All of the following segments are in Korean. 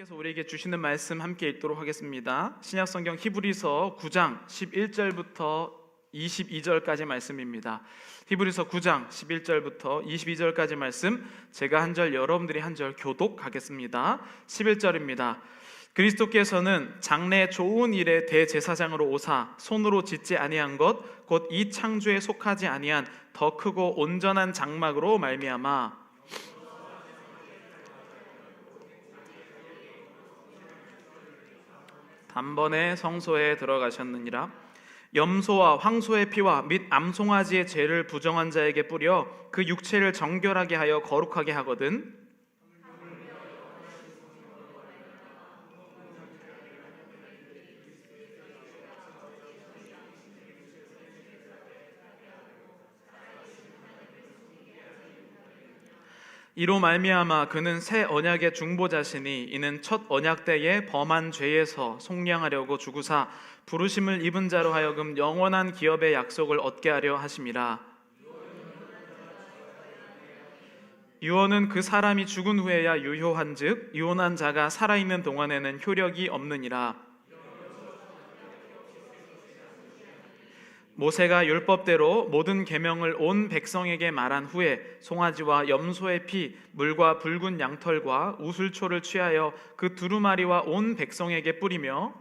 하나님께서 우리에게 주시는 말씀 함께 읽도록 하겠습니다. 신약성경 히브리서 9장 11절부터 22절까지 말씀입니다. 히브리서 9장 11절부터 22절까지 말씀, 제가 한 절, 여러분들이 한 절 교독하겠습니다. 11절입니다. 그리스도께서는 장래 좋은 일의 대제사장으로 오사 손으로 짓지 아니한 것 곧 이 창조에 속하지 아니한 더 크고 온전한 장막으로 말미암아 단번에 성소에 들어가셨느니라. 염소와 황소의 피와 및 암송아지의 죄를 부정한 자에게 뿌려 그 육체를 정결하게 하여 거룩하게 하거든. 이로 말미암아 그는 새 언약의 중보자시니 이는 첫 언약 때에 범한 죄에서 속량하려고 주구사 부르심을 입은 자로 하여금 영원한 기업의 약속을 얻게 하려 하심이라. 유언은 그 사람이 죽은 후에야 유효한즉 유언한 자가 살아있는 동안에는 효력이 없느니라. 모세가 율법대로 모든 계명을 온 백성에게 말한 후에 송아지와 염소의 피, 물과 붉은 양털과 우슬초를 취하여 그 두루마리와 온 백성에게 뿌리며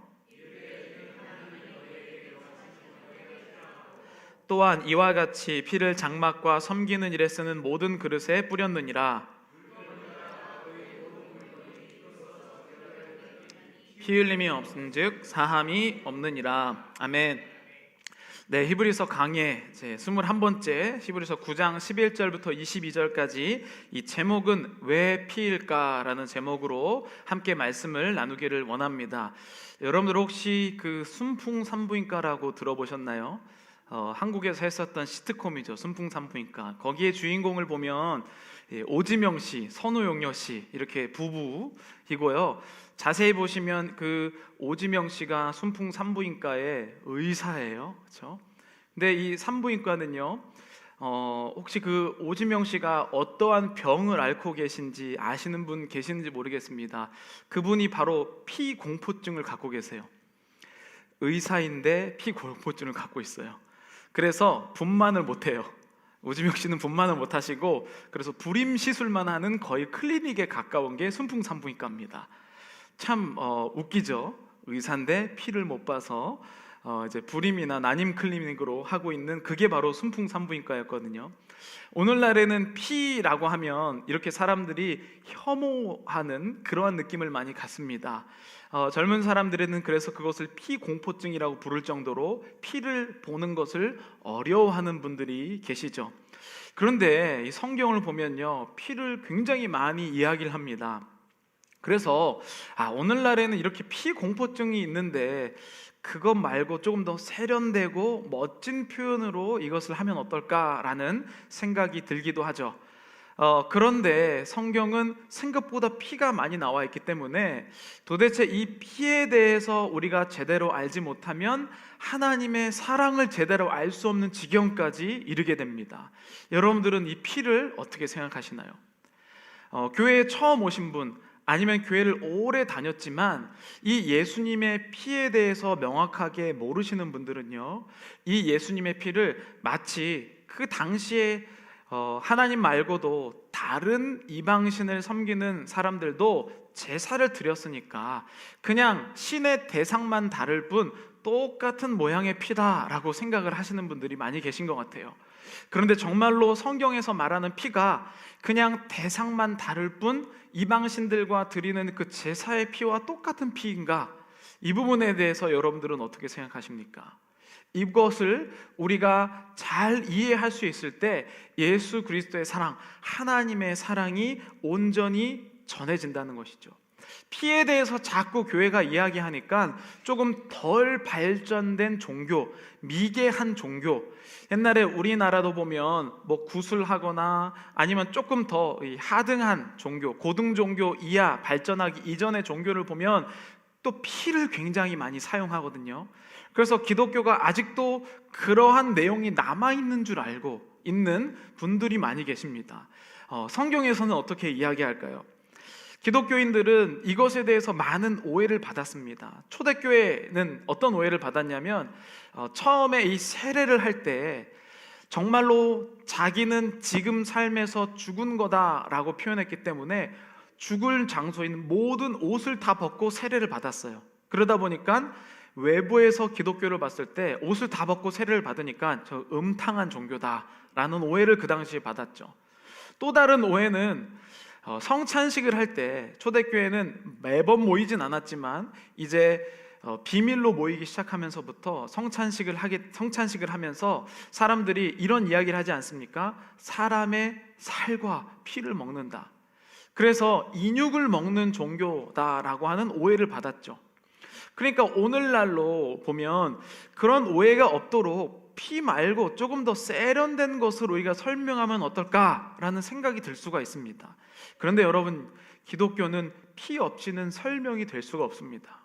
또한 이와 같이 피를 장막과 섬기는 일에 쓰는 모든 그릇에 뿌렸느니라. 피 흘림이 없은즉 사함이 없느니라. 아멘. 네, 히브리서 강의 제 21번째 히브리서 9장 11절부터 22절까지 이 제목은 왜 피일까라는 제목으로 함께 말씀을 나누기를 원합니다. 여러분들 혹시 그 순풍산부인과라고 들어보셨나요? 한국에서 했었던 시트콤이죠. 순풍산부인과. 거기에 주인공을 보면 오지명 씨, 선우용녀 씨 이렇게 부부이고요. 자세히 보시면 그 오지명 씨가 순풍산부인과의 의사예요. 그렇죠? 근데 이 산부인과는요, 혹시 그 오지명 씨가 어떠한 병을 앓고 계신지 아시는 분 계시는지 모르겠습니다. 그분이 바로 피공포증을 갖고 계세요. 의사인데 피공포증을 갖고 있어요. 그래서 분만을 못해요. 오지명 씨는 분만을 못하시고 그래서 불임 시술만 하는 거의 클리닉에 가까운 게 순풍산부인과입니다. 참 웃기죠. 의사인데 피를 못 봐서 이제 불임이나 난임 클리닉으로 하고 있는 그게 바로 순풍산부인과였거든요. 오늘날에는 피라고 하면 이렇게 사람들이 혐오하는 그러한 느낌을 많이 갖습니다. 젊은 사람들에는 그래서 그것을 피공포증이라고 부를 정도로 피를 보는 것을 어려워하는 분들이 계시죠. 그런데 이 성경을 보면요, 피를 굉장히 많이 이야기를 합니다. 그래서 오늘날에는 이렇게 피공포증이 있는데 그것 말고 조금 더 세련되고 멋진 표현으로 이것을 하면 어떨까라는 생각이 들기도 하죠. 그런데 성경은 생각보다 피가 많이 나와 있기 때문에 도대체 이 피에 대해서 우리가 제대로 알지 못하면 하나님의 사랑을 제대로 알 수 없는 지경까지 이르게 됩니다. 여러분들은 이 피를 어떻게 생각하시나요? 교회에 처음 오신 분, 아니면 교회를 오래 다녔지만 이 예수님의 피에 대해서 명확하게 모르시는 분들은요, 이 예수님의 피를 마치 그 당시에 하나님 말고도 다른 이방신을 섬기는 사람들도 제사를 드렸으니까 그냥 신의 대상만 다를 뿐 똑같은 모양의 피다라고 생각을 하시는 분들이 많이 계신 것 같아요. 그런데 정말로 성경에서 말하는 피가 그냥 대상만 다를 뿐 이방신들과 드리는 그 제사의 피와 똑같은 피인가? 이 부분에 대해서 여러분들은 어떻게 생각하십니까? 이것을 우리가 잘 이해할 수 있을 때 예수 그리스도의 사랑, 하나님의 사랑이 온전히 전해진다는 것이죠. 피에 대해서 자꾸 교회가 이야기하니까 조금 덜 발전된 종교, 미개한 종교, 옛날에 우리나라도 보면 뭐 구슬하거나 아니면 조금 더 하등한 종교, 고등 종교 이하 발전하기 이전의 종교를 보면 또 피를 굉장히 많이 사용하거든요. 그래서 기독교가 아직도 그러한 내용이 남아있는 줄 알고 있는 분들이 많이 계십니다. 성경에서는 어떻게 이야기할까요? 기독교인들은 이것에 대해서 많은 오해를 받았습니다. 초대교회는 어떤 오해를 받았냐면 처음에 이 세례를 할 때 정말로 자기는 지금 삶에서 죽은 거다라고 표현했기 때문에 죽을 장소인 모든 옷을 다 벗고 세례를 받았어요. 그러다 보니까 외부에서 기독교를 봤을 때 옷을 다 벗고 세례를 받으니까 저 음탕한 종교다라는 오해를 그 당시에 받았죠. 또 다른 오해는 성찬식을 할 때 초대교회는 매번 모이진 않았지만 이제 비밀로 모이기 시작하면서부터 성찬식을 하면서 사람들이 이런 이야기를 하지 않습니까? 사람의 살과 피를 먹는다. 그래서 인육을 먹는 종교다라고 하는 오해를 받았죠. 그러니까 오늘날로 보면 그런 오해가 없도록 피 말고 조금 더 세련된 것을 우리가 설명하면 어떨까라는 생각이 들 수가 있습니다. 그런데 여러분, 기독교는 피 없이는 설명이 될 수가 없습니다.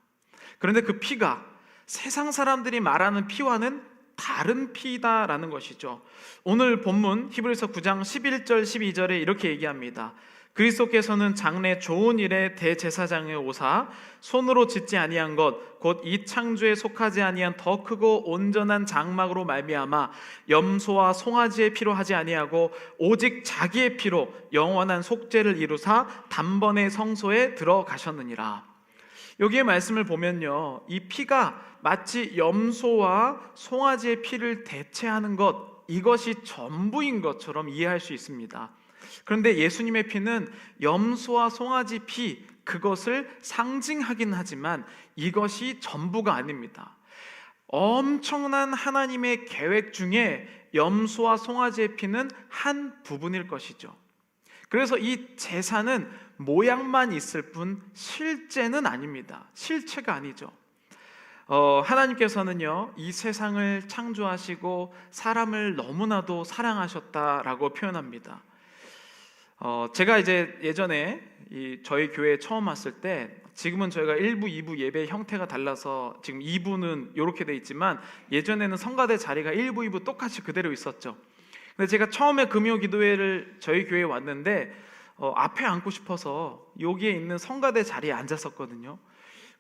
그런데 그 피가 세상 사람들이 말하는 피와는 다른 피다라는 것이죠. 오늘 본문 히브리서 9장 11절 12절에 이렇게 얘기합니다. 그리스도께서는 장래 좋은 일에 대제사장에 오사 손으로 짓지 아니한 것 곧 이 창조에 속하지 아니한 더 크고 온전한 장막으로 말미암아 염소와 송아지의 피로 하지 아니하고 오직 자기의 피로 영원한 속죄를 이루사 단번에 성소에 들어가셨느니라. 여기에 말씀을 보면요, 이 피가 마치 염소와 송아지의 피를 대체하는 것, 이것이 전부인 것처럼 이해할 수 있습니다. 그런데 예수님의 피는 염소와 송아지 피, 그것을 상징하긴 하지만 이것이 전부가 아닙니다. 엄청난 하나님의 계획 중에 염소와 송아지의 피는 한 부분일 것이죠. 그래서 이 제사는 모양만 있을 뿐 실제는 아닙니다. 실체가 아니죠. 하나님께서는요, 이 세상을 창조하시고 사람을 너무나도 사랑하셨다라고 표현합니다. 제가 이제 예전에 저희 교회에 처음 왔을 때, 지금은 저희가 1부, 2부 예배 형태가 달라서 지금 2부는 이렇게 돼 있지만 예전에는 성가대 자리가 1부, 2부 똑같이 그대로 있었죠. 근데 제가 처음에 금요 기도회를 저희 교회에 왔는데 앞에 앉고 싶어서 여기에 있는 성가대 자리에 앉았었거든요.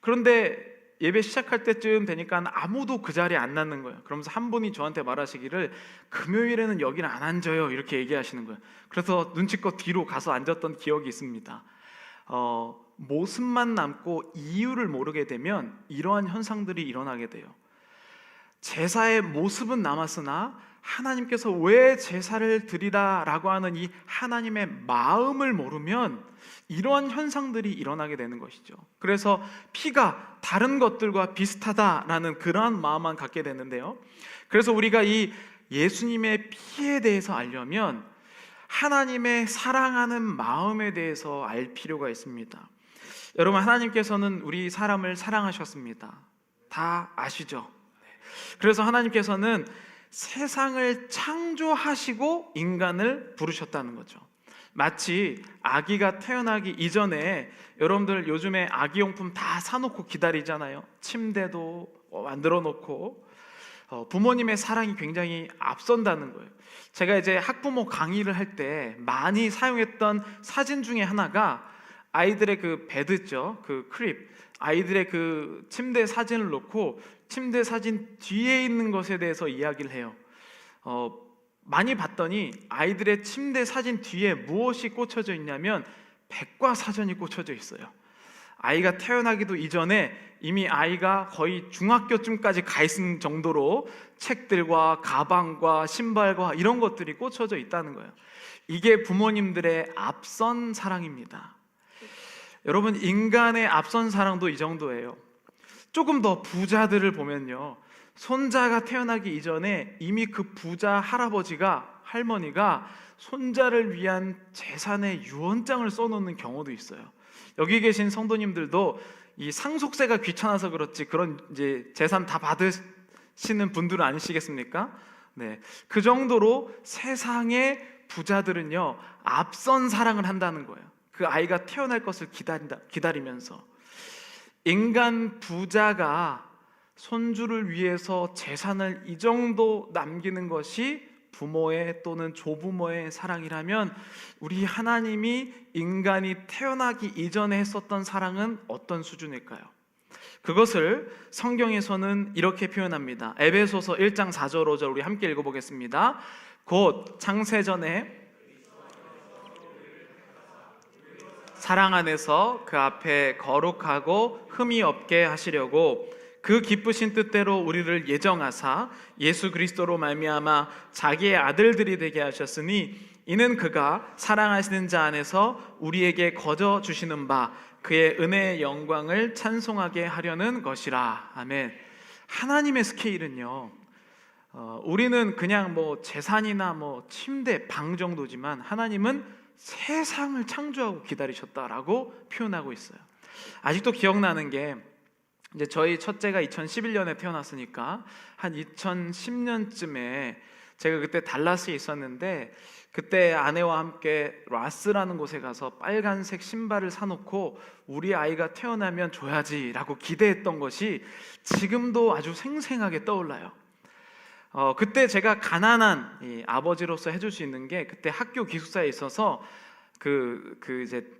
그런데 예배 시작할 때쯤 되니까 아무도 그 자리에 안 앉는 거예요. 그러면서 한 분이 저한테 말하시기를 금요일에는 여기는 안 앉아요, 이렇게 얘기하시는 거예요. 그래서 눈치껏 뒤로 가서 앉았던 기억이 있습니다. 모습만 남고 이유를 모르게 되면 이러한 현상들이 일어나게 돼요. 제사의 모습은 남았으나 하나님께서 왜 제사를 드리라라고 하는 이 하나님의 마음을 모르면 이러한 현상들이 일어나게 되는 것이죠. 그래서 피가 다른 것들과 비슷하다라는 그러한 마음만 갖게 되는데요. 그래서 우리가 이 예수님의 피에 대해서 알려면 하나님의 사랑하는 마음에 대해서 알 필요가 있습니다. 여러분, 하나님께서는 우리 사람을 사랑하셨습니다. 다 아시죠? 그래서 하나님께서는 세상을 창조하시고 인간을 부르셨다는 거죠. 마치 아기가 태어나기 이전에 여러분들 요즘에 아기용품 다 사놓고 기다리잖아요. 침대도 만들어 놓고 부모님의 사랑이 굉장히 앞선다는 거예요. 제가 이제 학부모 강의를 할 때 많이 사용했던 사진 중에 하나가 아이들의 그 베드죠, 그 크립, 아이들의 그 침대 사진을 놓고 침대 사진 뒤에 있는 것에 대해서 이야기를 해요. 많이 봤더니 아이들의 침대 사진 뒤에 무엇이 꽂혀져 있냐면 백과사전이 꽂혀져 있어요. 아이가 태어나기도 이전에 이미 아이가 거의 중학교쯤까지 가 있는 정도로 책들과 가방과 신발과 이런 것들이 꽂혀져 있다는 거예요. 이게 부모님들의 앞선 사랑입니다. 여러분, 인간의 앞선 사랑도 이 정도예요. 조금 더 부자들을 보면요, 손자가 태어나기 이전에 이미 그 부자 할아버지가, 할머니가 손자를 위한 재산의 유언장을 써놓는 경우도 있어요. 여기 계신 성도님들도 이 상속세가 귀찮아서 그렇지 그런 이제 재산 다 받으시는 분들은 아니시겠습니까? 네, 그 정도로 세상의 부자들은요, 앞선 사랑을 한다는 거예요. 그 아이가 태어날 것을 기다리면서. 인간 부자가 손주를 위해서 재산을 이 정도 남기는 것이 부모의 또는 조부모의 사랑이라면 우리 하나님이 인간이 태어나기 이전에 했었던 사랑은 어떤 수준일까요? 그것을 성경에서는 이렇게 표현합니다. 에베소서 1장 4절 5절 우리 함께 읽어보겠습니다. 곧 창세전에 사랑 안에서 그 앞에 거룩하고 흠이 없게 하시려고 그 기쁘신 뜻대로 우리를 예정하사 예수 그리스도로 말미암아 자기의 아들들이 되게 하셨으니 이는 그가 사랑하시는 자 안에서 우리에게 거저 주시는 바 그의 은혜의 영광을 찬송하게 하려는 것이라. 아멘. 하나님의 스케일은요, 우리는 그냥 뭐 재산이나 뭐 침대, 방 정도지만 하나님은 세상을 창조하고 기다리셨다라고 표현하고 있어요. 아직도 기억나는 게 이제 저희 첫째가 2011년에 태어났으니까 한 2010년쯤에 제가 그때 달라스에 있었는데 그때 아내와 함께 라스라는 곳에 가서 빨간색 신발을 사놓고 우리 아이가 태어나면 줘야지라고 기대했던 것이 지금도 아주 생생하게 떠올라요. 그때 제가 가난한 이 아버지로서 해줄 수 있는 게 그때 학교 기숙사에 있어서 그 이제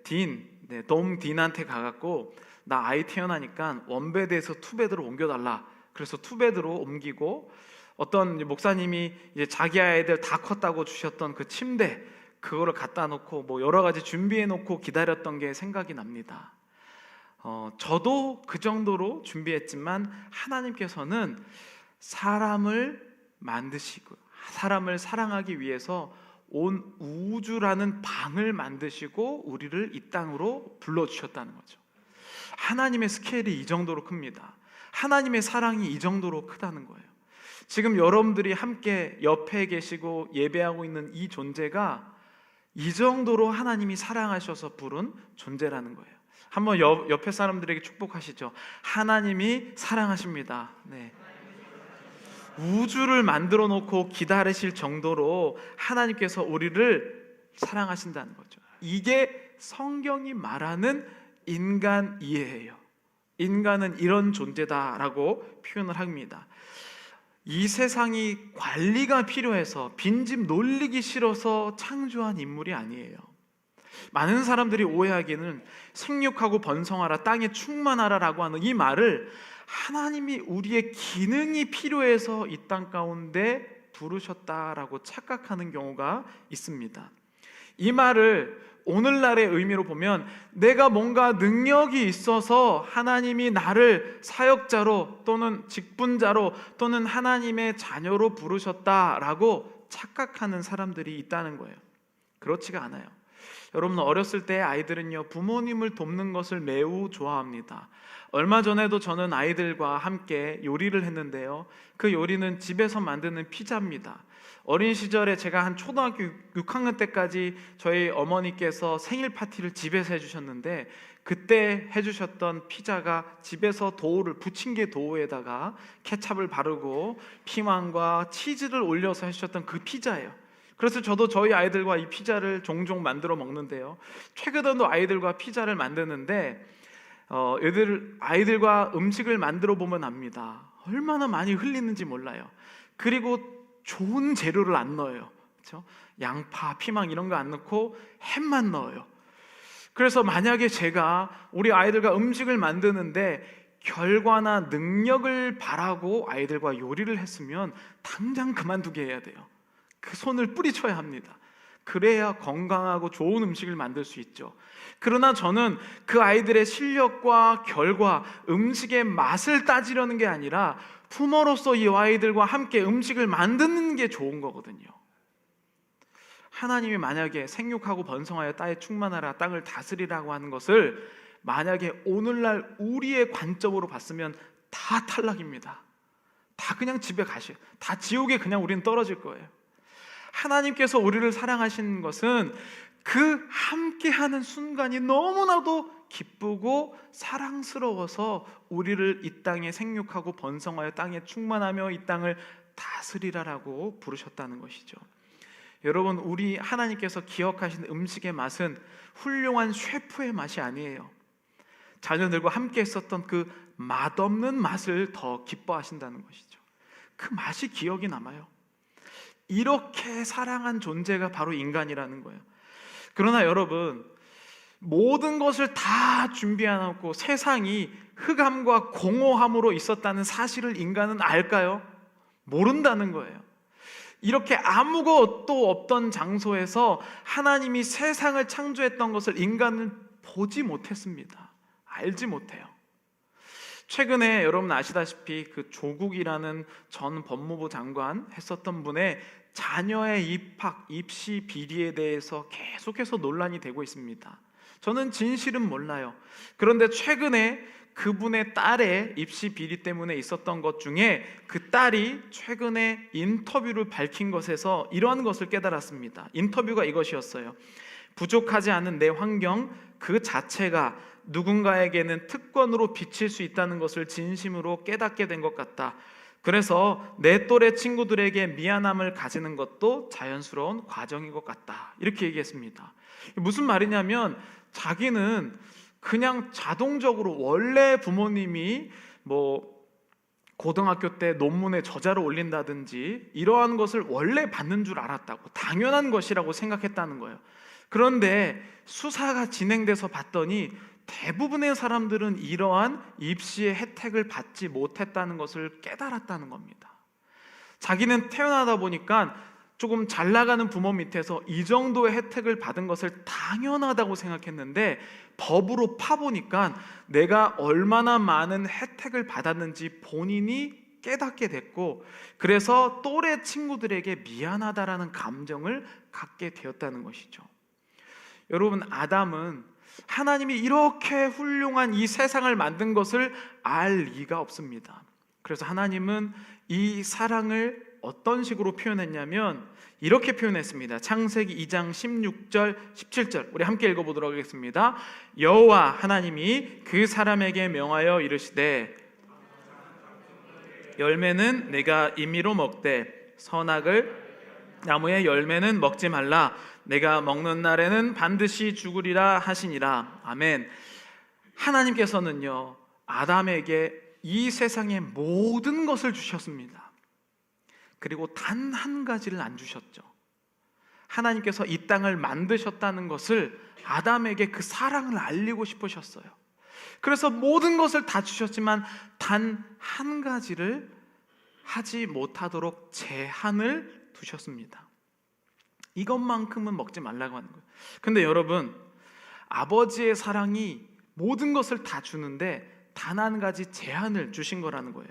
돔 딘한테 가갖고 나 아이 태어나니까 원베드에서 투베드로 옮겨달라. 그래서 투베드로 옮기고 어떤 목사님이 이제 자기 아이들 다 컸다고 주셨던 그 침대 그거를 갖다 놓고 뭐 여러 가지 준비해 놓고 기다렸던 게 생각이 납니다. 저도 그 정도로 준비했지만 하나님께서는 사람을 만드시고 사람을 사랑하기 위해서 온 우주라는 방을 만드시고 우리를 이 땅으로 불러주셨다는 거죠. 하나님의 스케일이 이 정도로 큽니다. 하나님의 사랑이 이 정도로 크다는 거예요. 지금 여러분들이 함께 옆에 계시고 예배하고 있는 이 존재가 이 정도로 하나님이 사랑하셔서 부른 존재라는 거예요. 한번 옆에 사람들에게 축복하시죠. 하나님이 사랑하십니다. 네. 우주를 만들어 놓고 기다리실 정도로 하나님께서 우리를 사랑하신다는 거죠. 이게 성경이 말하는 인간 이해예요. 인간은 이런 존재다라고 표현을 합니다. 이 세상이 관리가 필요해서 빈집 놀리기 싫어서 창조한 인물이 아니에요. 많은 사람들이 오해하기는 생육하고 번성하라 땅에 충만하라 라고 하는 이 말을 하나님이 우리의 기능이 필요해서 이 땅 가운데 부르셨다라고 착각하는 경우가 있습니다. 이 말을 오늘날의 의미로 보면 내가 뭔가 능력이 있어서 하나님이 나를 사역자로 또는 직분자로 또는 하나님의 자녀로 부르셨다라고 착각하는 사람들이 있다는 거예요. 그렇지가 않아요. 여러분 어렸을 때 아이들은요 부모님을 돕는 것을 매우 좋아합니다. 얼마 전에도 저는 아이들과 함께 요리를 했는데요, 그 요리는 집에서 만드는 피자입니다. 어린 시절에 제가 한 초등학교 6학년 때까지 저희 어머니께서 생일 파티를 집에서 해주셨는데 그때 해주셨던 피자가 집에서 도우를 부침개 도우에다가 케찹을 바르고 피망과 치즈를 올려서 해주셨던 그 피자예요. 그래서 저도 저희 아이들과 이 피자를 종종 만들어 먹는데요, 최근에도 아이들과 피자를 만드는데 아이들과 음식을 만들어 보면 압니다. 얼마나 많이 흘리는지 몰라요. 그리고 좋은 재료를 안 넣어요. 그렇죠? 양파, 피망 이런 거 안 넣고 햄만 넣어요. 그래서 만약에 제가 우리 아이들과 음식을 만드는데 결과나 능력을 바라고 아이들과 요리를 했으면 당장 그만두게 해야 돼요. 그 손을 뿌리쳐야 합니다. 그래야 건강하고 좋은 음식을 만들 수 있죠. 그러나 저는 그 아이들의 실력과 결과, 음식의 맛을 따지려는 게 아니라 부모로서 이 아이들과 함께 음식을 만드는 게 좋은 거거든요. 하나님이 만약에 생육하고 번성하여 땅에 충만하라, 땅을 다스리라고 하는 것을 만약에 오늘날 우리의 관점으로 봤으면 다 탈락입니다. 다 그냥 집에 가셔. 다 지옥에 그냥 우리는 떨어질 거예요. 하나님께서 우리를 사랑하시는 것은 그 함께하는 순간이 너무나도 기쁘고 사랑스러워서 우리를 이 땅에 생육하고 번성하여 땅에 충만하며 이 땅을 다스리라라고 부르셨다는 것이죠. 여러분, 우리 하나님께서 기억하신 음식의 맛은 훌륭한 셰프의 맛이 아니에요. 자녀들과 함께 했었던 그 맛없는 맛을 더 기뻐하신다는 것이죠. 그 맛이 기억이 남아요. 이렇게 사랑한 존재가 바로 인간이라는 거예요. 그러나 여러분, 모든 것을 다 준비해놓고 세상이 흑암과 공허함으로 있었다는 사실을 인간은 알까요? 모른다는 거예요. 이렇게 아무것도 없던 장소에서 하나님이 세상을 창조했던 것을 인간은 보지 못했습니다. 알지 못해요. 최근에 여러분 아시다시피 그 조국이라는 전 법무부 장관 했었던 분의 자녀의 입학, 입시 비리에 대해서 계속해서 논란이 되고 있습니다. 저는 진실은 몰라요. 그런데 최근에 그분의 딸의 입시 비리 때문에 있었던 것 중에 그 딸이 최근에 인터뷰를 밝힌 것에서 이러한 것을 깨달았습니다. 인터뷰가 이것이었어요. 부족하지 않은 내 환경 그 자체가 누군가에게는 특권으로 비칠 수 있다는 것을 진심으로 깨닫게 된 것 같다. 그래서 내 또래 친구들에게 미안함을 가지는 것도 자연스러운 과정인 것 같다. 이렇게 얘기했습니다. 무슨 말이냐면 자기는 그냥 자동적으로 원래 부모님이 고등학교 때 논문에 저자를 올린다든지 이러한 것을 원래 받는 줄 알았다고, 당연한 것이라고 생각했다는 거예요. 그런데 수사가 진행돼서 봤더니 대부분의 사람들은 이러한 입시의 혜택을 받지 못했다는 것을 깨달았다는 겁니다. 자기는 태어나다 보니까 조금 잘 나가는 부모 밑에서 이 정도의 혜택을 받은 것을 당연하다고 생각했는데 법으로 파보니까 내가 얼마나 많은 혜택을 받았는지 본인이 깨닫게 됐고, 그래서 또래 친구들에게 미안하다라는 감정을 갖게 되었다는 것이죠. 여러분, 아담은 하나님이 이렇게 훌륭한 이 세상을 만든 것을 알 리가 없습니다. 그래서 하나님은 이 사랑을 어떤 식으로 표현했냐면 이렇게 표현했습니다. 창세기 2장 16절 17절 우리 함께 읽어보도록 하겠습니다. 여호와 하나님이 그 사람에게 명하여 이르시되 열매는 내가 임의로 먹되 선악을 나무의 열매는 먹지 말라. 내가 먹는 날에는 반드시 죽으리라 하시니라. 아멘. 하나님께서는요, 아담에게 이 세상의 모든 것을 주셨습니다. 그리고 단 한 가지를 안 주셨죠. 하나님께서 이 땅을 만드셨다는 것을 아담에게 그 사랑을 알리고 싶으셨어요. 그래서 모든 것을 다 주셨지만 단 한 가지를 하지 못하도록 제한을 두셨습니다. 이것만큼은 먹지 말라고 하는 거예요. 근데 여러분, 아버지의 사랑이 모든 것을 다 주는데 단 한 가지 제한을 주신 거라는 거예요.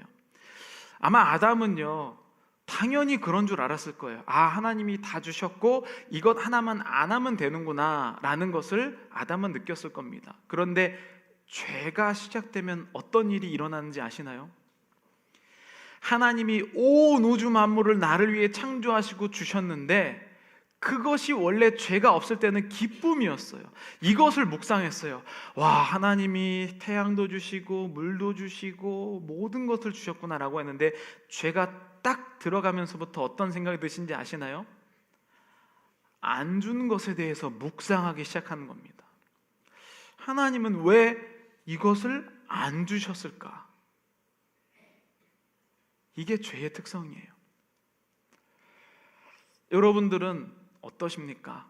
아마 아담은요, 당연히 그런 줄 알았을 거예요. 아, 하나님이 다 주셨고 이것 하나만 안 하면 되는구나 라는 것을 아담은 느꼈을 겁니다. 그런데 죄가 시작되면 어떤 일이 일어나는지 아시나요? 하나님이 온 우주 만물을 나를 위해 창조하시고 주셨는데 그것이 원래 죄가 없을 때는 기쁨이었어요. 이것을 묵상했어요. 와, 하나님이 태양도 주시고 물도 주시고 모든 것을 주셨구나라고 했는데 죄가 딱 들어가면서부터 어떤 생각이 드신지 아시나요? 안 주는 것에 대해서 묵상하기 시작하는 겁니다. 하나님은 왜 이것을 안 주셨을까? 이게 죄의 특성이에요. 여러분들은 어떠십니까?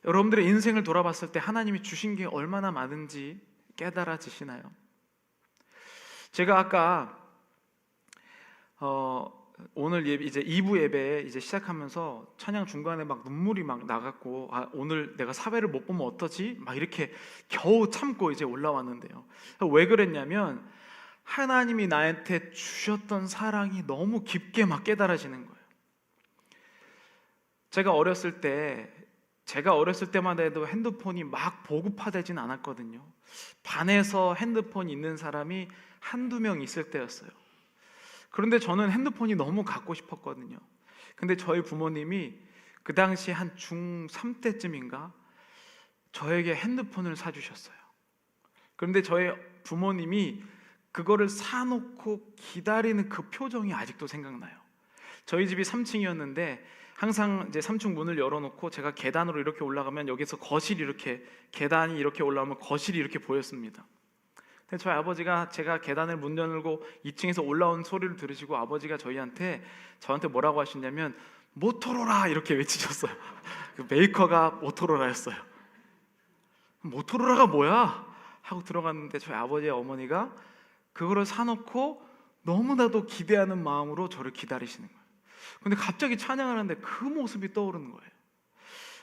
여러분들의 인생을 돌아봤을 때 하나님이 주신 게 얼마나 많은지 깨달아지시나요? 제가 아까 오늘 예배, 이제 2부 예배 이제 시작하면서 찬양 중간에 막 눈물이 막 나갔고, 아, 오늘 내가 사회를 못 보면 어떠지? 막 이렇게 겨우 참고 이제 올라왔는데요. 왜 그랬냐면 하나님이 나한테 주셨던 사랑이 너무 깊게 막 깨달아지는 거예요. 제가 어렸을 때마다 해도 핸드폰이 막 보급화되진 않았거든요. 반에서 핸드폰 있는 사람이 한두 명 있을 때였어요. 그런데 저는 핸드폰이 너무 갖고 싶었거든요. 근데 저희 부모님이 그 당시 한 중3 때쯤인가 저에게 핸드폰을 사주셨어요. 그런데 저희 부모님이 그거를 사놓고 기다리는 그 표정이 아직도 생각나요. 저희 집이 3층이었는데 항상 이제 3층 문을 열어놓고 제가 계단으로 이렇게 올라가면 여기서 거실이 이렇게, 계단이 이렇게 올라오면 거실이 이렇게 보였습니다. 근데 저희 아버지가 제가 계단을 문 열고 2층에서 올라온 소리를 들으시고 아버지가 저한테 뭐라고 하시냐면 모토로라 이렇게 외치셨어요. 그 메이커가 모토로라였어요. 모토로라가 뭐야? 하고 들어갔는데 저희 아버지와 어머니가 그거를 사놓고 너무나도 기대하는 마음으로 저를 기다리시는 거예요. 근데 갑자기 찬양을 하는데 그 모습이 떠오르는 거예요.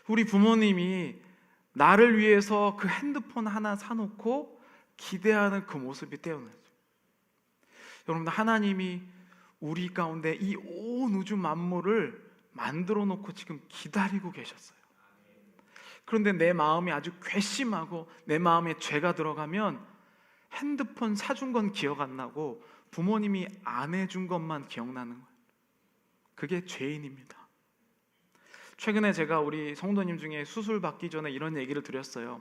우리 부모님이 나를 위해서 그 핸드폰 하나 사놓고 기대하는 그 모습이 떠오르죠. 여러분, 하나님이 우리 가운데 이 온 우주 만물을 만들어 놓고 지금 기다리고 계셨어요. 그런데 내 마음이 아주 괘씸하고 내 마음에 죄가 들어가면 핸드폰 사준 건 기억 안 나고 부모님이 안 해준 것만 기억나는 거예요. 그게 죄인입니다. 최근에 제가 우리 성도님 중에 수술 받기 전에 이런 얘기를 드렸어요.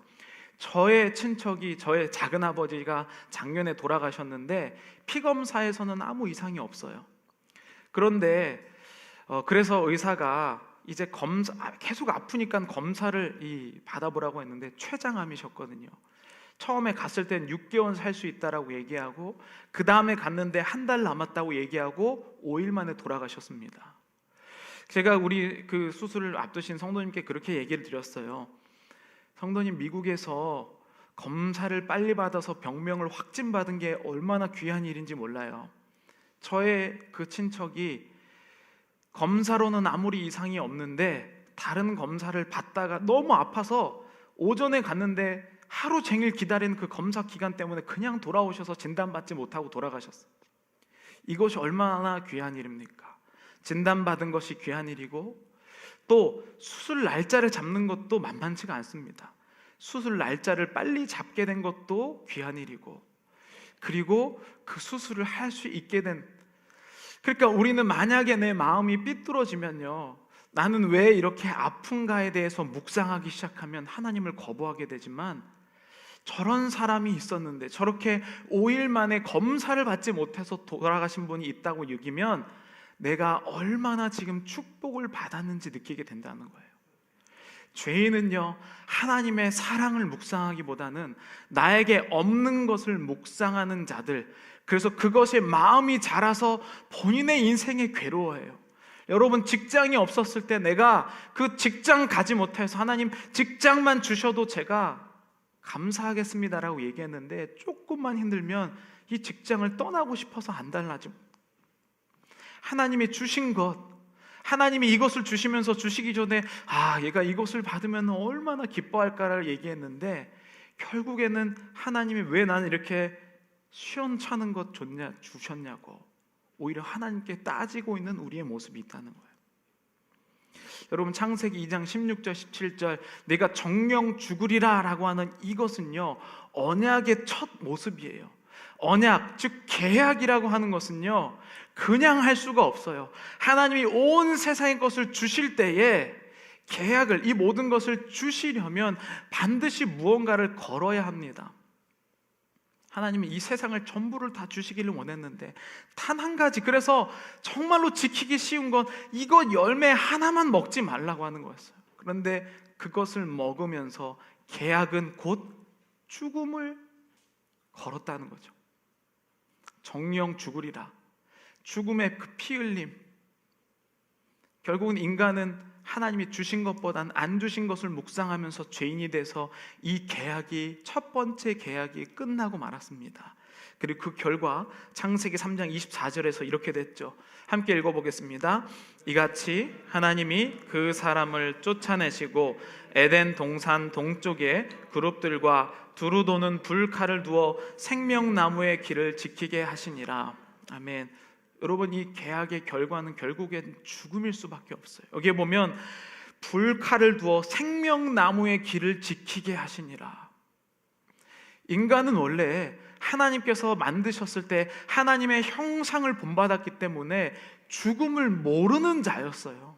저의 친척이, 저의 작은아버지가 작년에 돌아가셨는데 피검사에서는 아무 이상이 없어요. 그런데 그래서 의사가 이제 계속 아프니까 검사를 받아보라고 했는데 췌장암이셨거든요. 처음에 갔을 땐 6개월 살 수 있다라고 얘기하고 그 다음에 갔는데 한 달 남았다고 얘기하고 5일 만에 돌아가셨습니다. 제가 우리 그 수술을 앞두신 성도님께 그렇게 얘기를 드렸어요. 성도님, 미국에서 검사를 빨리 받아서 병명을 확진받은 게 얼마나 귀한 일인지 몰라요. 저의 그 친척이 검사로는 아무리 이상이 없는데 다른 검사를 받다가 너무 아파서 오전에 갔는데 하루 종일 기다린 그 검사 기간 때문에 그냥 돌아오셔서 진단받지 못하고 돌아가셨어요. 이것이 얼마나 귀한 일입니까? 진단받은 것이 귀한 일이고 또 수술 날짜를 잡는 것도 만만치가 않습니다. 수술 날짜를 빨리 잡게 된 것도 귀한 일이고, 그리고 그 수술을 할 수 있게 된, 그러니까 우리는 만약에 내 마음이 삐뚤어지면요, 나는 왜 이렇게 아픈가에 대해서 묵상하기 시작하면 하나님을 거부하게 되지만, 저런 사람이 있었는데 저렇게 5일 만에 검사를 받지 못해서 돌아가신 분이 있다고 여기면 내가 얼마나 지금 축복을 받았는지 느끼게 된다는 거예요. 죄인은요, 하나님의 사랑을 묵상하기보다는 나에게 없는 것을 묵상하는 자들, 그래서 그것에 마음이 자라서 본인의 인생에 괴로워해요. 여러분, 직장이 없었을 때 내가 그 직장 가지 못해서 하나님 직장만 주셔도 제가 감사하겠습니다라고 얘기했는데 조금만 힘들면 이 직장을 떠나고 싶어서 안 달라지고, 하나님이 주신 것, 하나님이 이것을 주시면서 주시기 전에 얘가 이것을 받으면 얼마나 기뻐할까를 얘기했는데 결국에는 하나님이 왜 나는 이렇게 시원찮은 것 주셨냐고 오히려 하나님께 따지고 있는 우리의 모습이 있다는 거예요. 여러분, 창세기 2장 16절 17절 내가 정령 죽으리라 라고 하는 이것은요, 언약의 첫 모습이에요. 언약, 즉 계약이라고 하는 것은요, 그냥 할 수가 없어요. 하나님이 온 세상의 것을 주실 때에 계약을, 이 모든 것을 주시려면 반드시 무언가를 걸어야 합니다. 하나님이 이 세상을 전부를 다 주시기를 원했는데 단 한 가지, 그래서 정말로 지키기 쉬운 건 이거 열매 하나만 먹지 말라고 하는 거였어요. 그런데 그것을 먹으면서 계약은 곧 죽음을 걸었다는 거죠. 정령 죽으리라. 죽음의 그 피 흘림. 결국은 인간은 하나님이 주신 것보단 안 주신 것을 묵상하면서 죄인이 돼서 이 계약이, 첫 번째 계약이 끝나고 말았습니다. 그리고 그 결과 창세기 3장 24절에서 이렇게 됐죠. 함께 읽어보겠습니다. 이같이 하나님이 그 사람을 쫓아내시고 에덴 동산 동쪽에 그룹들과 두루 도는 불칼을 두어 생명나무의 길을 지키게 하시니라. 아멘. 여러분, 이 계약의 결과는 결국엔 죽음일 수밖에 없어요. 여기에 보면 불칼을 두어 생명나무의 길을 지키게 하시니라. 인간은 원래 하나님께서 만드셨을 때 하나님의 형상을 본받았기 때문에 죽음을 모르는 자였어요.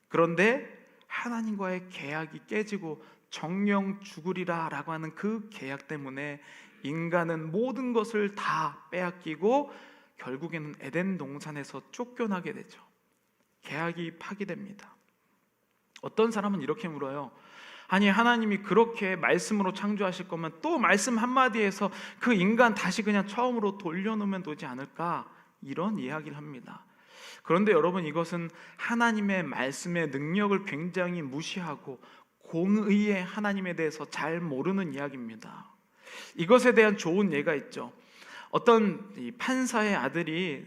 그런데 하나님과의 계약이 깨지고 정령 죽으리라 라고 하는 그 계약 때문에 인간은 모든 것을 다 빼앗기고 결국에는 에덴 동산에서 쫓겨나게 되죠. 계약이 파기됩니다. 어떤 사람은 이렇게 물어요. 아니, 하나님이 그렇게 말씀으로 창조하실 거면 또 말씀 한마디에서 그 인간 다시 그냥 처음으로 돌려놓으면 되지 않을까? 이런 이야기를 합니다. 그런데 여러분, 이것은 하나님의 말씀의 능력을 굉장히 무시하고 공의의 하나님에 대해서 잘 모르는 이야기입니다. 이것에 대한 좋은 예가 있죠. 어떤 판사의 아들이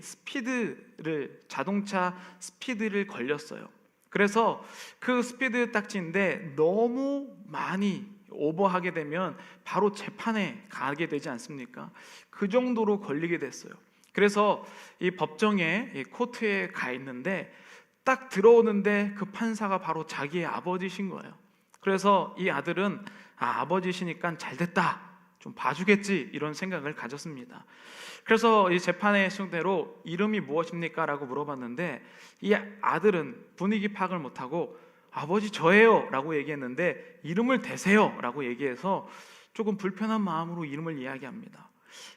자동차 스피드를 걸렸어요. 그래서 그 스피드 딱지인데 너무 많이 오버하게 되면 바로 재판에 가게 되지 않습니까? 그 정도로 걸리게 됐어요. 그래서 이 법정에, 이 코트에 가 있는데 딱 들어오는데 그 판사가 바로 자기의 아버지신 거예요. 그래서 이 아들은 아버지시니까 잘 됐다, 좀 봐주겠지, 이런 생각을 가졌습니다. 그래서 이 재판의 순대로 이름이 무엇입니까? 라고 물어봤는데 이 아들은 분위기 파악을 못하고 아버지 저예요 라고 얘기했는데 이름을 대세요 라고 얘기해서 조금 불편한 마음으로 이름을 이야기합니다.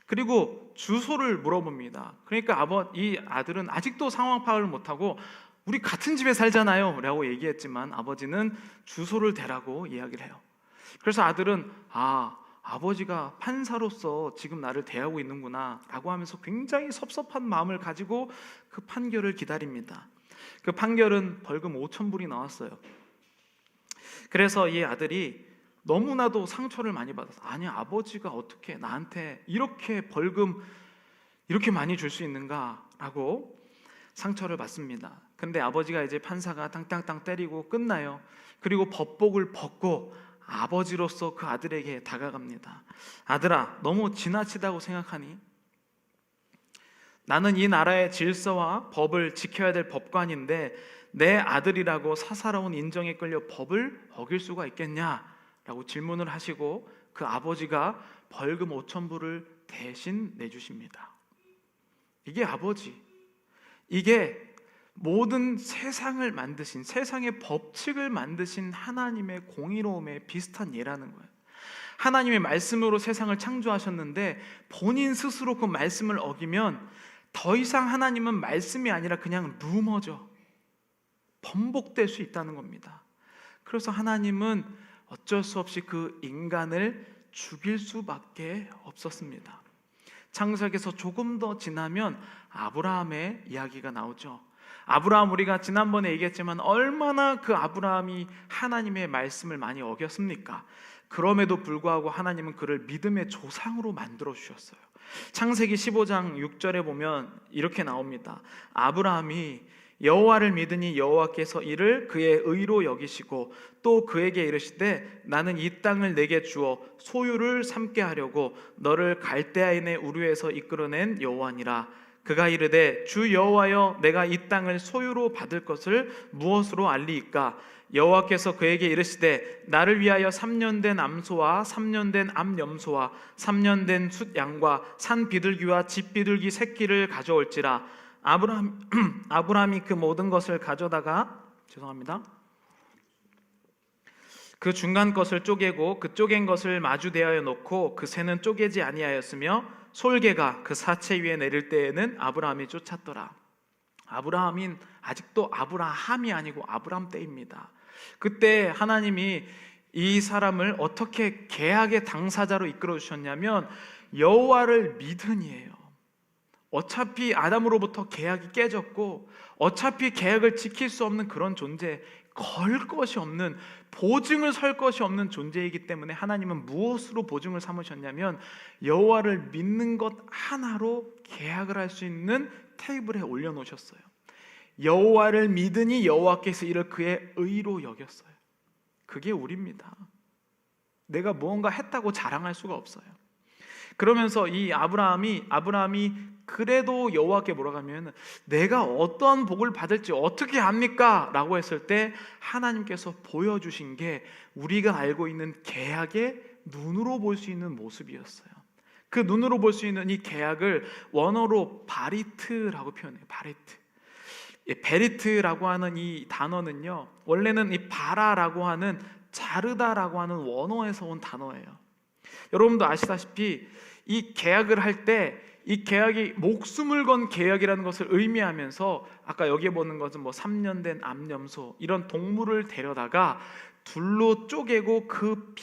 그리고 주소를 물어봅니다. 그러니까 이 아들은 아직도 상황 파악을 못하고 우리 같은 집에 살잖아요 라고 얘기했지만 아버지는 주소를 대라고 이야기를 해요. 그래서 아들은 아버지가 판사로서 지금 나를 대하고 있는구나 라고 하면서 굉장히 섭섭한 마음을 가지고 그 판결을 기다립니다. 그 판결은 벌금 5,000불이 나왔어요. 그래서 이 아들이 너무나도 상처를 많이 받아서, 아니 아버지가 어떻게 나한테 이렇게 벌금 이렇게 많이 줄 수 있는가 라고 상처를 받습니다. 근데 아버지가 이제 판사가 땅땅땅 때리고 끝나요. 그리고 법복을 벗고 아버지로서 그 아들에게 다가갑니다. 아들아, 너무 지나치다고 생각하니? 나는 이 나라의 질서와 법을 지켜야 될 법관인데 내 아들이라고 사사로운 인정에 끌려 법을 어길 수가 있겠냐? 라고 질문을 하시고 그 아버지가 벌금 5,000불을 대신 내주십니다. 이게 아버지, 이게 모든 세상을 만드신, 세상의 법칙을 만드신 하나님의 공의로움에 비슷한 예라는 거예요. 하나님의 말씀으로 세상을 창조하셨는데 본인 스스로 그 말씀을 어기면 더 이상 하나님은 말씀이 아니라 그냥 루머죠. 번복될 수 있다는 겁니다. 그래서 하나님은 어쩔 수 없이 그 인간을 죽일 수밖에 없었습니다. 창세기에서 조금 더 지나면 아브라함의 이야기가 나오죠. 아브라함, 우리가 지난번에 얘기했지만 얼마나 그 아브라함이 하나님의 말씀을 많이 어겼습니까? 그럼에도 불구하고 하나님은 그를 믿음의 조상으로 만들어 주셨어요. 창세기 15장 6절에 보면 이렇게 나옵니다. 아브라함이 여호와를 믿으니 여호와께서 이를 그의 의로 여기시고 또 그에게 이르시되 나는 이 땅을 내게 주어 소유를 삼게 하려고 너를 갈대아인의 우르에서 이끌어낸 여호와니라. 그가 이르되 주 여호와여, 내가 이 땅을 소유로 받을 것을 무엇으로 알리이까? 여호와께서 그에게 이르시되 나를 위하여 3년 된 암소와 3년 된 암염소와 3년 된 숫양과 산 비둘기와 집 비둘기 새끼를 가져올지라. 아브라함이 그 모든 것을 가져다가 그 중간 것을 쪼개고 그 쪼갠 것을 마주 대하여 놓고 그 새는 쪼개지 아니하였으며 솔개가 그 사체 위에 내릴 때에는 아브라함이 쫓았더라. 아브라함인 아직도 아브라함이 아니고 아브람 때입니다. 그때 하나님이 이 사람을 어떻게 계약의 당사자로 이끌어 주셨냐면 여호와를 믿으니에요. 어차피 아담으로부터 계약이 깨졌고 어차피 계약을 지킬 수 없는 그런 존재, 걸 것이 없는, 보증을 설 것이 없는 존재이기 때문에 하나님은 무엇으로 보증을 삼으셨냐면 여호와를 믿는 것 하나로 계약을 할 수 있는 테이블에 올려놓으셨어요. 여호와를 믿으니 여호와께서 이를 그의 의로 여겼어요. 그게 우리입니다. 내가 무언가 했다고 자랑할 수가 없어요. 그러면서 이 아브라함이 그래도 여호와께 물어가면 내가 어떠한 복을 받을지 어떻게 압니까? 라고 했을 때 하나님께서 보여주신 게 우리가 알고 있는 계약의 눈으로 볼 수 있는 모습이었어요. 그 눈으로 볼 수 있는 이 계약을 원어로 바리트라고 표현해요. 바리트. 베리트라고 하는 이 단어는요, 원래는 이 바라라고 하는 자르다라고 하는 원어에서 온 단어예요. 여러분도 아시다시피 이 계약을 할 때 이 계약이 목숨을 건 계약이라는 것을 의미하면서 아까 여기에 보는 것은 3년 된 암염소 이런 동물을 데려다가 둘로 쪼개고 그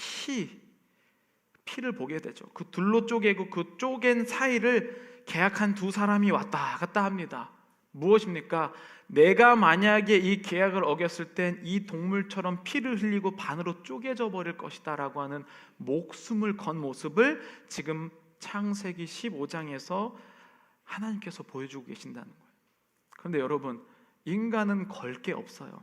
피를 보게 되죠. 그 둘로 쪼개고 그 쪼갠 사이를 계약한 두 사람이 왔다 갔다 합니다. 무엇입니까? 내가 만약에 이 계약을 어겼을 땐 이 동물처럼 피를 흘리고 반으로 쪼개져 버릴 것이다 라고 하는 목숨을 건 모습을 지금 창세기 15장에서 하나님께서 보여주고 계신다는 거예요. 그런데 여러분, 인간은 걸 게 없어요.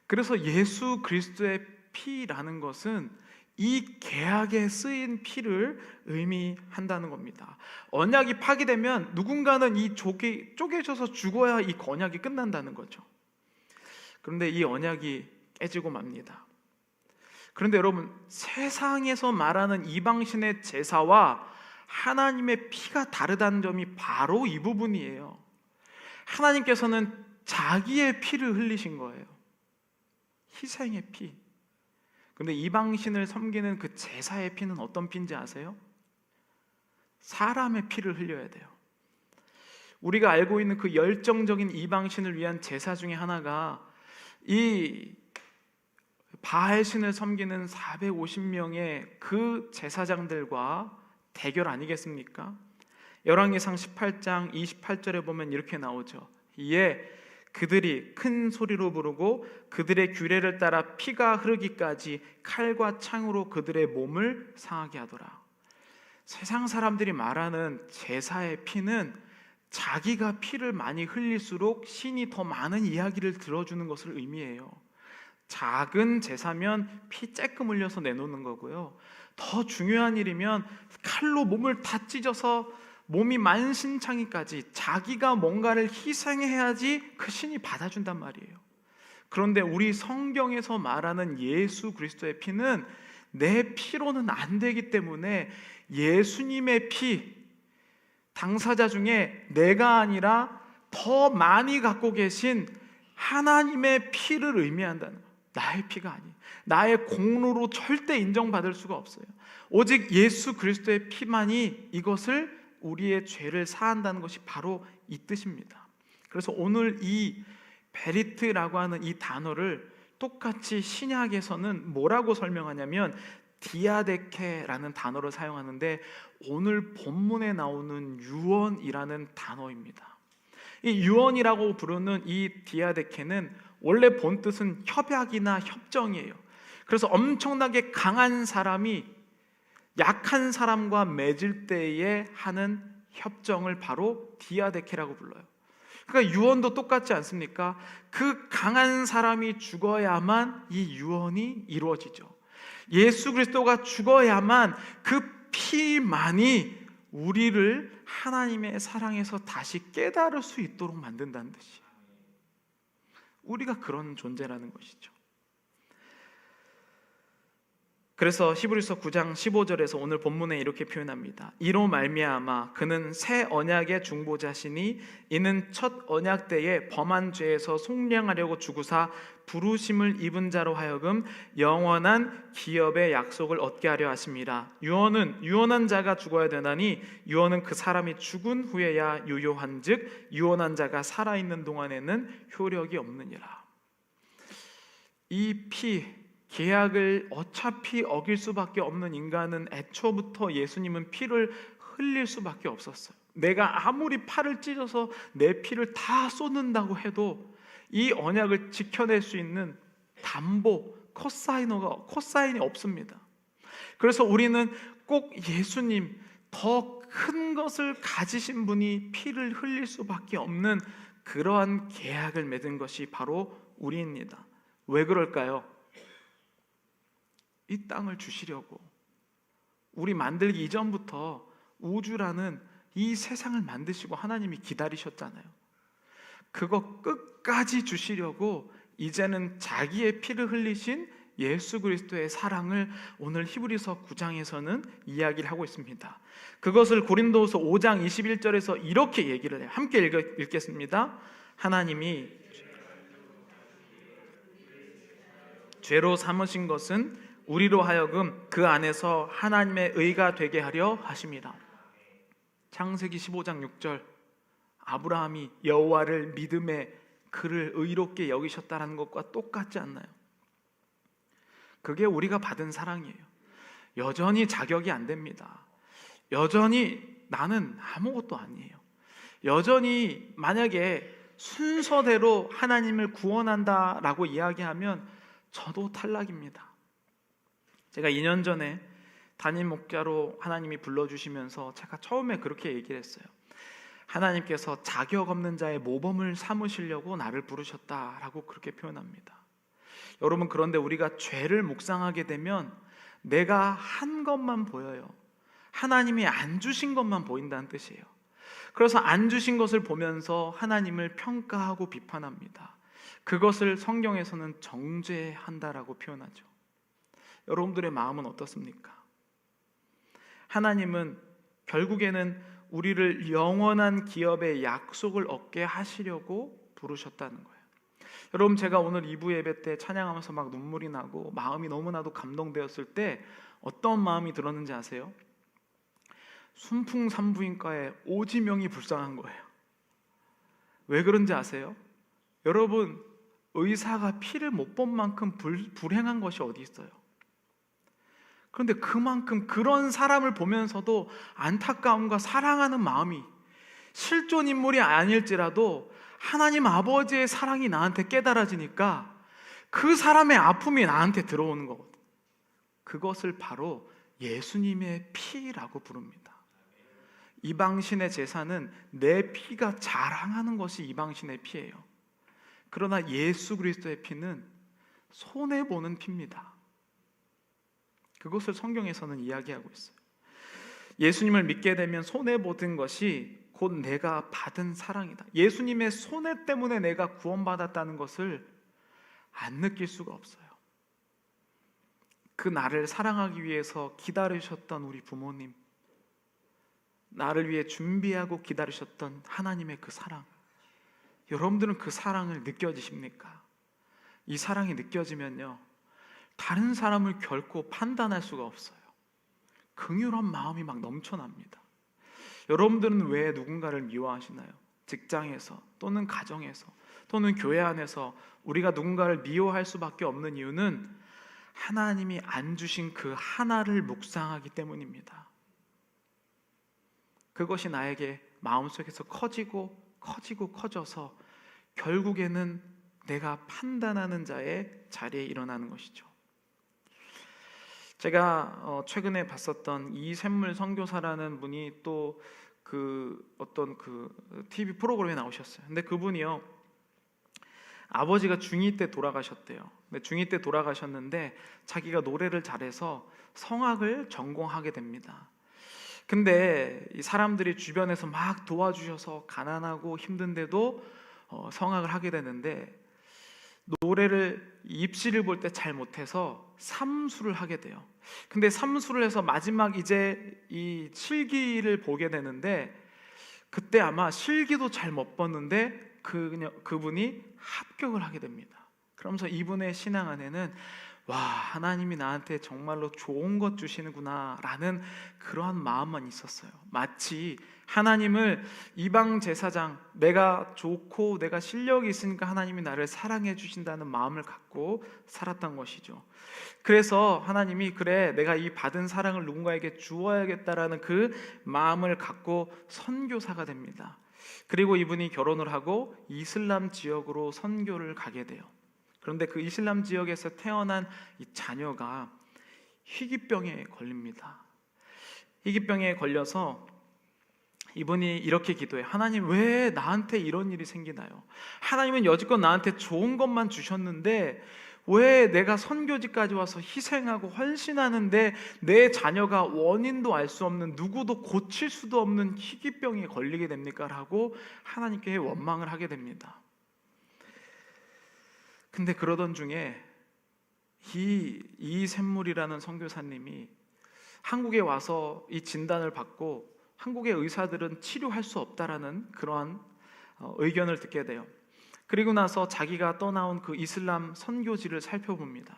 그래서 예수 그리스도의 피라는 것은 이 계약에 쓰인 피를 의미한다는 겁니다. 언약이 파기되면 누군가는 이 쪼개져서 죽어야 이 언약이 끝난다는 거죠. 그런데 이 언약이 깨지고 맙니다. 그런데 여러분, 세상에서 말하는 이방신의 제사와 하나님의 피가 다르다는 점이 바로 이 부분이에요. 하나님께서는 자기의 피를 흘리신 거예요. 희생의 피. 근데 이방신을 섬기는 그 제사의 피는 어떤 피인지 아세요? 사람의 피를 흘려야 돼요. 우리가 알고 있는 그 열정적인 이방신을 위한 제사 중에 하나가 이 바알신을 섬기는 450명의 그 제사장들과 대결 아니겠습니까? 열왕기상 18장 28절에 보면 이렇게 나오죠. 이에 그들이 큰 소리로 부르고 그들의 규례를 따라 피가 흐르기까지 칼과 창으로 그들의 몸을 상하게 하더라. 세상 사람들이 말하는 제사의 피는 자기가 피를 많이 흘릴수록 신이 더 많은 이야기를 들어주는 것을 의미해요. 작은 제사면 피 쬐끔 흘려서 내놓는 거고요. 더 중요한 일이면 칼로 몸을 다 찢어서 몸이 만신창이까지 자기가 뭔가를 희생해야지 그 신이 받아준단 말이에요. 그런데 우리 성경에서 말하는 예수 그리스도의 피는 내 피로는 안 되기 때문에 예수님의 피, 당사자 중에 내가 아니라 더 많이 갖고 계신 하나님의 피를 의미한다는 거예요. 나의 피가 아니에요. 나의 공로로 절대 인정받을 수가 없어요. 오직 예수 그리스도의 피만이 이것을 우리의 죄를 사한다는 것이 바로 이 뜻입니다. 그래서 오늘 이 베리트라고 하는 이 단어를 똑같이 신약에서는 뭐라고 설명하냐면 디아데케라는 단어를 사용하는데 오늘 본문에 나오는 유언이라는 단어입니다. 이 유언이라고 부르는 이 디아데케는 원래 본 뜻은 협약이나 협정이에요. 그래서 엄청나게 강한 사람이 약한 사람과 맺을 때에 하는 협정을 바로 디아데케라고 불러요. 그러니까 유언도 똑같지 않습니까? 그 강한 사람이 죽어야만 이 유언이 이루어지죠. 예수 그리스도가 죽어야만 그 피만이 우리를 하나님의 사랑에서 다시 깨달을 수 있도록 만든다는 뜻이에요. 우리가 그런 존재라는 것이죠. 그래서 히브리서 9장 15절에서 오늘 본문에 이렇게 표현합니다. 이로 말미암아 그는 새 언약의 중보자시니 이는 첫 언약 때에 범한 죄에서 속량하려고 죽으사 부르심을 입은 자로 하여금 영원한 기업의 약속을 얻게 하려 하심이라. 유언은 유언한 자가 죽어야 되나니 유언은 그 사람이 죽은 후에야 유효한즉 유언한 자가 살아있는 동안에는 효력이 없느니라. 이 피, 계약을 어차피 어길 수밖에 없는 인간은 애초부터 예수님은 피를 흘릴 수밖에 없었어요. 내가 아무리 팔을 찢어서 내 피를 다 쏟는다고 해도 이 언약을 지켜낼 수 있는 담보, 코사인이 없습니다. 그래서 우리는 꼭 예수님, 더 큰 것을 가지신 분이 피를 흘릴 수밖에 없는 그러한 계약을 맺은 것이 바로 우리입니다. 왜 그럴까요? 이 땅을 주시려고. 우리 만들기 이전부터 우주라는 이 세상을 만드시고 하나님이 기다리셨잖아요. 그거 끝까지 주시려고 이제는 자기의 피를 흘리신 예수 그리스도의 사랑을 오늘 히브리서 9장에서는 이야기를 하고 있습니다. 그것을 고린도후서 5장 21절에서 이렇게 얘기를 해요. 함께 읽겠습니다. 하나님이 죄로 삼으신 것은 우리로 하여금 그 안에서 하나님의 의가 되게 하려 하심이라. 창세기 15장 6절, 아브라함이 여호와를 믿음에 그를 의롭게 여기셨다는 것과 똑같지 않나요? 그게 우리가 받은 사랑이에요. 여전히 자격이 안 됩니다. 여전히 나는 아무것도 아니에요. 여전히 만약에 순서대로 하나님을 구원한다라고 이야기하면 저도 탈락입니다. 제가 2년 전에 담임 목자로 하나님이 불러주시면서 제가 처음에 그렇게 얘기를 했어요. 하나님께서 자격 없는 자의 모범을 삼으시려고 나를 부르셨다라고 그렇게 표현합니다. 여러분, 그런데 우리가 죄를 묵상하게 되면 내가 한 것만 보여요. 하나님이 안 주신 것만 보인다는 뜻이에요. 그래서 안 주신 것을 보면서 하나님을 평가하고 비판합니다. 그것을 성경에서는 정죄한다라고 표현하죠. 여러분들의 마음은 어떻습니까? 하나님은 결국에는 우리를 영원한 기업의 약속을 얻게 하시려고 부르셨다는 거예요. 여러분, 제가 오늘 2부 예배 때 찬양하면서 막 눈물이 나고 마음이 너무나도 감동되었을 때 어떤 마음이 들었는지 아세요? 순풍산부인과에 오지명이 불쌍한 거예요. 왜 그런지 아세요? 여러분, 의사가 피를 못 본 만큼 불행한 것이 어디 있어요? 그런데 그만큼 그런 사람을 보면서도 안타까움과 사랑하는 마음이, 실존 인물이 아닐지라도 하나님 아버지의 사랑이 나한테 깨달아지니까 그 사람의 아픔이 나한테 들어오는 거거든요. 그것을 바로 예수님의 피라고 부릅니다. 이방신의 제사는 내 피가 자랑하는 것이 이방신의 피예요. 그러나 예수 그리스도의 피는 손해보는 피입니다. 그것을 성경에서는 이야기하고 있어요. 예수님을 믿게 되면 손해보는 것이 곧 내가 받은 사랑이다. 예수님의 손해 때문에 내가 구원받았다는 것을 안 느낄 수가 없어요. 그 나를 사랑하기 위해서 기다리셨던 우리 부모님, 나를 위해 준비하고 기다리셨던 하나님의 그 사랑, 여러분들은 그 사랑을 느껴지십니까? 이 사랑이 느껴지면요, 다른 사람을 결코 판단할 수가 없어요. 긍휼한 마음이 막 넘쳐납니다. 여러분들은 왜 누군가를 미워하시나요? 직장에서 또는 가정에서 또는 교회 안에서 우리가 누군가를 미워할 수밖에 없는 이유는 하나님이 안 주신 그 하나를 묵상하기 때문입니다. 그것이 나에게 마음속에서 커져서 결국에는 내가 판단하는 자의 자리에 일어나는 것이죠. 제가 최근에 봤었던 이샘물 선교사라는 분이 또 어떤 TV 프로그램에 나오셨어요. 근데 그분이요, 아버지가 중2 때 돌아가셨대요. 근데 중2 때 돌아가셨는데 자기가 노래를 잘해서 성악을 전공하게 됩니다. 근데 이 사람들이 주변에서 막 도와주셔서 가난하고 힘든데도 성악을 하게 되는데, 노래를 입시를 볼 때 잘 못해서 삼수를 하게 돼요. 근데 삼수를 해서 마지막 이제 이 실기를 보게 되는데, 그때 아마 실기도 잘 못 봤는데 그분이 합격을 하게 됩니다. 그러면서 이분의 신앙 안에는 와, 하나님이 나한테 정말로 좋은 것 주시는구나 라는 그러한 마음만 있었어요. 마치 하나님을 이방 제사장, 내가 좋고 내가 실력이 있으니까 하나님이 나를 사랑해 주신다는 마음을 갖고 살았던 것이죠. 그래서 하나님이 그래, 내가 이 받은 사랑을 누군가에게 주어야겠다라는 그 마음을 갖고 선교사가 됩니다. 그리고 이분이 결혼을 하고 이슬람 지역으로 선교를 가게 돼요. 그런데 그 이슬람 지역에서 태어난 이 자녀가 희귀병에 걸립니다. 희귀병에 걸려서 이분이 이렇게 기도해요. 하나님, 왜 나한테 이런 일이 생기나요? 하나님은 여지껏 나한테 좋은 것만 주셨는데 왜 내가 선교지까지 와서 희생하고 헌신하는데 내 자녀가 원인도 알 수 없는, 누구도 고칠 수도 없는 희귀병에 걸리게 됩니까? 라고 하나님께 원망을 하게 됩니다. 근데 그러던 중에 이샘물이라는 선교사님이 한국에 와서 이 진단을 받고 한국의 의사들은 치료할 수 없다라는 그러한 의견을 듣게 돼요. 그리고 나서 자기가 떠나온 그 이슬람 선교지를 살펴봅니다.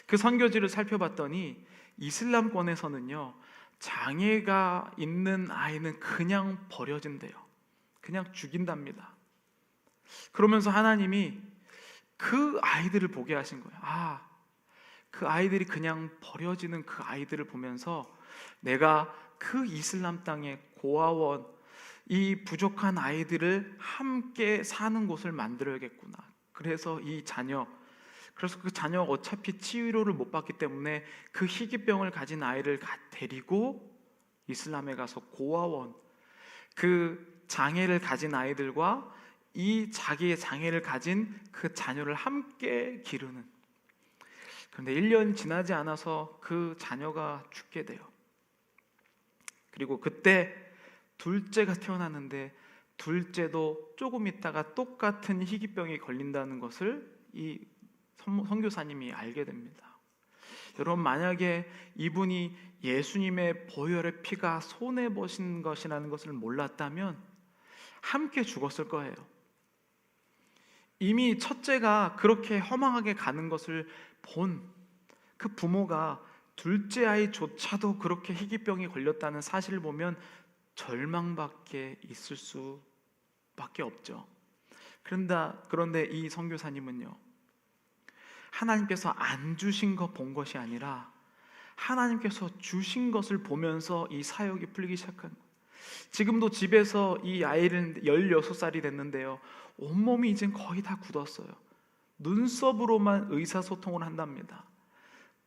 그 선교지를 살펴봤더니 이슬람권에서는요, 장애가 있는 아이는 그냥 버려진대요. 그냥 죽인답니다. 그러면서 하나님이 그 아이들을 보게 하신 거예요. 그 아이들이 그냥 버려지는 그 아이들을 보면서 내가 그 이슬람 땅의 고아원, 이 부족한 아이들을 함께 사는 곳을 만들어야겠구나. 그래서 그 자녀가 어차피 치료를 못 받기 때문에 그 희귀병을 가진 아이를 데리고 이슬람에 가서 고아원, 그 장애를 가진 아이들과 이 자기의 장애를 가진 그 자녀를 함께 기르는. 그런데 1년 지나지 않아서 그 자녀가 죽게 돼요. 그리고 그때 둘째가 태어났는데 둘째도 조금 있다가 똑같은 희귀병이 걸린다는 것을 이 선교사님이 알게 됩니다. 여러분, 만약에 이분이 예수님의 보혈의 피가 손에 버신 것이라는 것을 몰랐다면 함께 죽었을 거예요. 이미 첫째가 그렇게 허망하게 가는 것을 본 그 부모가 둘째 아이조차도 그렇게 희귀병이 걸렸다는 사실을 보면 절망밖에 있을 수밖에 없죠. 그런데 이 선교사님은요, 하나님께서 안 주신 거 본 것이 아니라 하나님께서 주신 것을 보면서 이 사역이 풀리기 시작한 거예요. 지금도 집에서 이 아이는 16살이 됐는데요, 온몸이 이제 거의 다 굳었어요. 눈썹으로만 의사소통을 한답니다.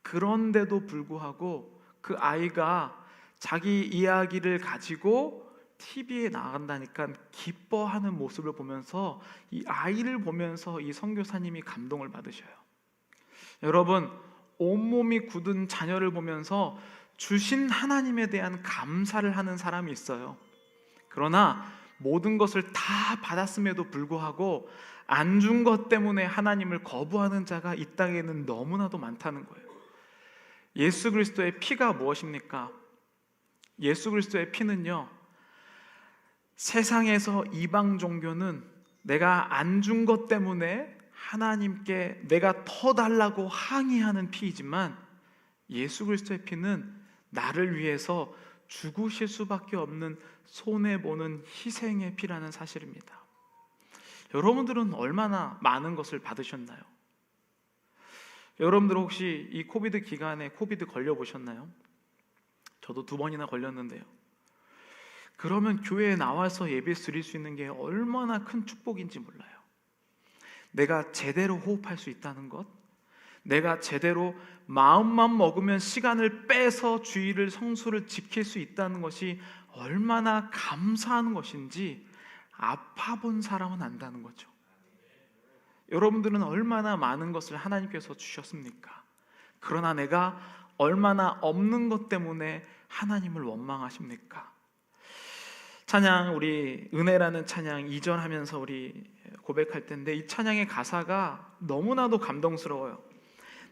그런데도 불구하고 그 아이가 자기 이야기를 가지고 TV에 나간다니까 기뻐하는 모습을 보면서 이 아이를 보면서 이 선교사님이 감동을 받으셔요. 여러분, 온몸이 굳은 자녀를 보면서 주신 하나님에 대한 감사를 하는 사람이 있어요. 그러나 모든 것을 다 받았음에도 불구하고 안 준 것 때문에 하나님을 거부하는 자가 이 땅에는 너무나도 많다는 거예요. 예수 그리스도의 피가 무엇입니까? 예수 그리스도의 피는요, 세상에서 이방 종교는 내가 안 준 것 때문에 하나님께 내가 더 달라고 항의하는 피이지만 예수 그리스도의 피는 나를 위해서 죽으실 수밖에 없는 손해보는 희생의 피라는 사실입니다. 여러분들은 얼마나 많은 것을 받으셨나요? 여러분들 혹시 이 코비드 기간에 코비드 걸려보셨나요? 저도 2번이나 걸렸는데요. 그러면 교회에 나와서 예배 드릴 수 있는 게 얼마나 큰 축복인지 몰라요. 내가 제대로 호흡할 수 있다는 것, 내가 제대로 마음만 먹으면 시간을 빼서 주일을 성수를 지킬 수 있다는 것이 얼마나 감사한 것인지 아파본 사람은 안다는 거죠. 여러분들은 얼마나 많은 것을 하나님께서 주셨습니까? 그러나 내가 얼마나 없는 것 때문에 하나님을 원망하십니까? 찬양, 우리 은혜라는 찬양 2절 하면서 우리 고백할 텐데, 이 찬양의 가사가 너무나도 감동스러워요.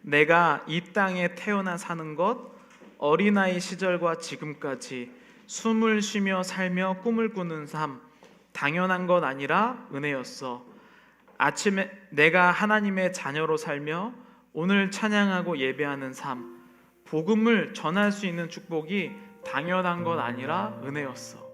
내가 이 땅에 태어나 사는 것, 어린아이 시절과 지금까지 숨을 쉬며 살며 꿈을 꾸는 삶, 당연한 것 아니라 은혜였어. 아침에 내가 하나님의 자녀로 살며 오늘 찬양하고 예배하는 삶, 복음을 전할 수 있는 축복이 당연한 것 아니라 은혜였어.